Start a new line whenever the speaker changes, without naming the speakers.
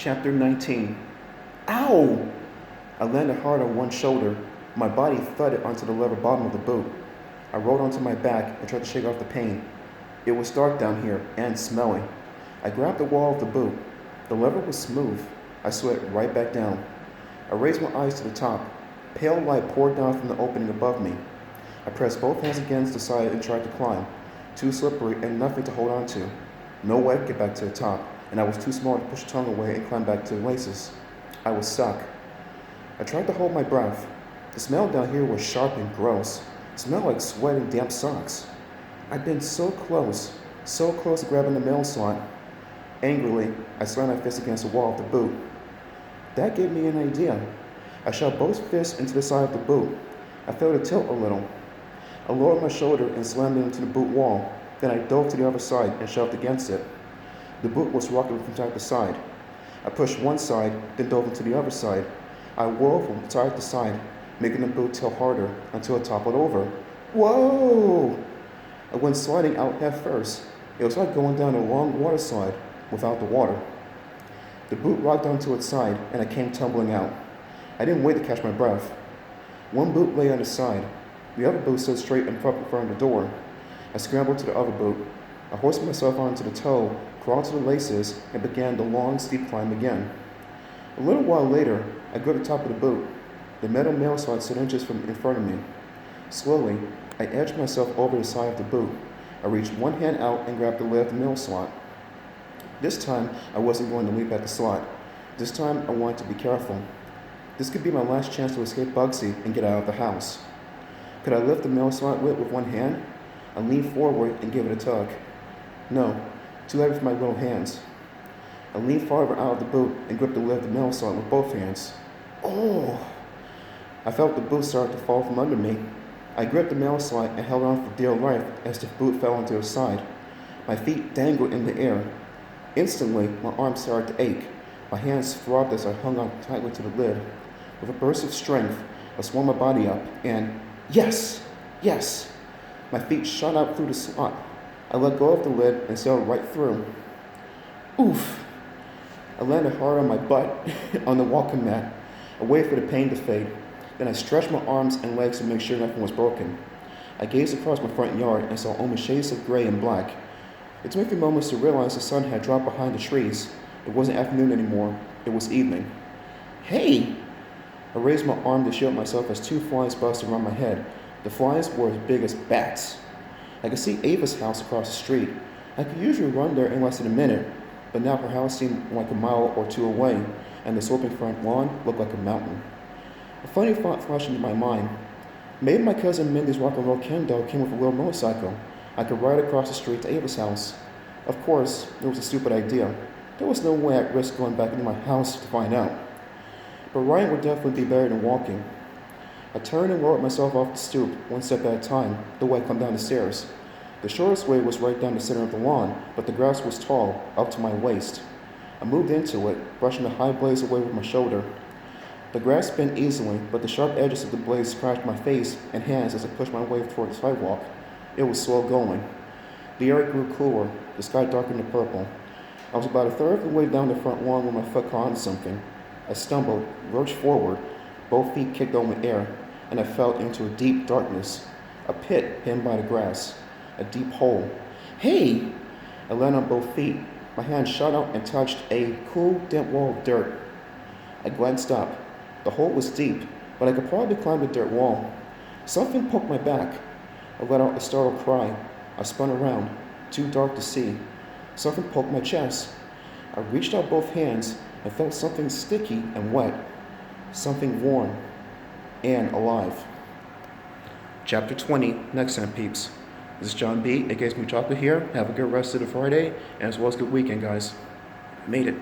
Chapter 19. Ow! I landed hard on one shoulder. My body thudded onto the leather bottom of the boot. I rolled onto my back and tried to shake off the pain. It was dark down here and smelly. I grabbed the wall of the boot. The leather was smooth. I slid right back down. I raised my eyes to the top. Pale light poured down from the opening above me. I pressed both hands against the side and tried to climb. Too slippery and nothing to hold on to. No way to get back to the top, and I was too small to push the tongue away and climb back to the laces. I was stuck. I tried to hold my breath. The smell down here was sharp and gross. It smelled like sweat and damp socks. I'd been so close to grabbing the mail slot. Angrily, I slammed my fist against the wall of the boot. That gave me an idea. I shoved both fists into the side of the boot. I felt it tilt a little. I lowered my shoulder and slammed it into the boot wall. Then I dove to the other side and shoved against it. The boot was rocking from side to side. I pushed one side, then dove into the other side. I whirled from side to side, making the boot tilt harder until it toppled over. Whoa! I went sliding out head first. It was like going down a long water slide without the water. The boot rocked onto its side, and I came tumbling out. I didn't wait to catch my breath. One boot lay on the side. The other boot stood straight in front of the door. I scrambled to the other boot. I hoisted myself onto the toe, crawled to the laces, and began the long, steep climb again. A little while later, I got to the top of the boot. The metal mail slot stood inches from in front of me. Slowly, I edged myself over the side of the boot. I reached one hand out and grabbed the lid of the mail slot. This time, I wasn't going to leap at the slot. This time, I wanted to be careful. This could be my last chance to escape Bugsy and get out of the house. Could I lift the mail slot lid with one hand? I leaned forward and gave it a tug. No, too heavy for my little hands. I leaned farther out of the boot and gripped the lid of the mail slot with both hands. Oh! I felt the boot start to fall from under me. I gripped the mail slot and held on for dear life as the boot fell onto its side. My feet dangled in the air. Instantly, my arms started to ache. My hands throbbed as I hung on tightly to the lid. With a burst of strength, I swung my body up and, yes! My feet shot out through the slot. I let go of the lid and sailed right through. Oof! I landed hard on my butt on the welcome mat. I waited for the pain to fade. Then I stretched my arms and legs to make sure nothing was broken. I gazed across my front yard and saw only shades of gray and black. It took me moments to realize the sun had dropped behind the trees. It wasn't afternoon anymore. It was evening. Hey! I raised my arm to shield myself as two flies buzzed around my head. The flies were as big as bats. I could see Ava's house across the street. I could usually run there in less than a minute, but now her house seemed like a mile or two away, and the sloping front lawn looked like a mountain. A funny thought flashed into my mind. Maybe my cousin Mindy's rock and roll kendo came with a little motorcycle. I could ride across the street to Ava's house. Of course, it was a stupid idea. There was no way I'd risk going back into my house to find out. But riding would definitely be better than walking. I turned and lowered myself off the stoop, one step at a time, the way I come down the stairs. The shortest way was right down the center of the lawn, but the grass was tall, up to my waist. I moved into it, brushing the high blades away with my shoulder. The grass bent easily, but the sharp edges of the blades scratched my face and hands as I pushed my way toward the sidewalk. It was slow going. The air grew cooler, the sky darkened to purple. I was about a third of the way down the front lawn when my foot caught on something. I stumbled, lurched forward, both feet kicked on the air, and I fell into a deep darkness. A pit hidden by the grass. A deep hole. Hey! I landed on both feet. My hand shot out and touched a cool, damp wall of dirt. I glanced up. The hole was deep, but I could probably climb the dirt wall. Something poked my back. I let out a startled cry. I spun around, too dark to see. Something poked my chest. I reached out both hands and felt something sticky and wet. Something warm and alive. Chapter 20, next time, peeps. This is John B. aka Smooth Chocolate here. Have a good rest of the Friday, and as well as a good weekend, guys. I made it.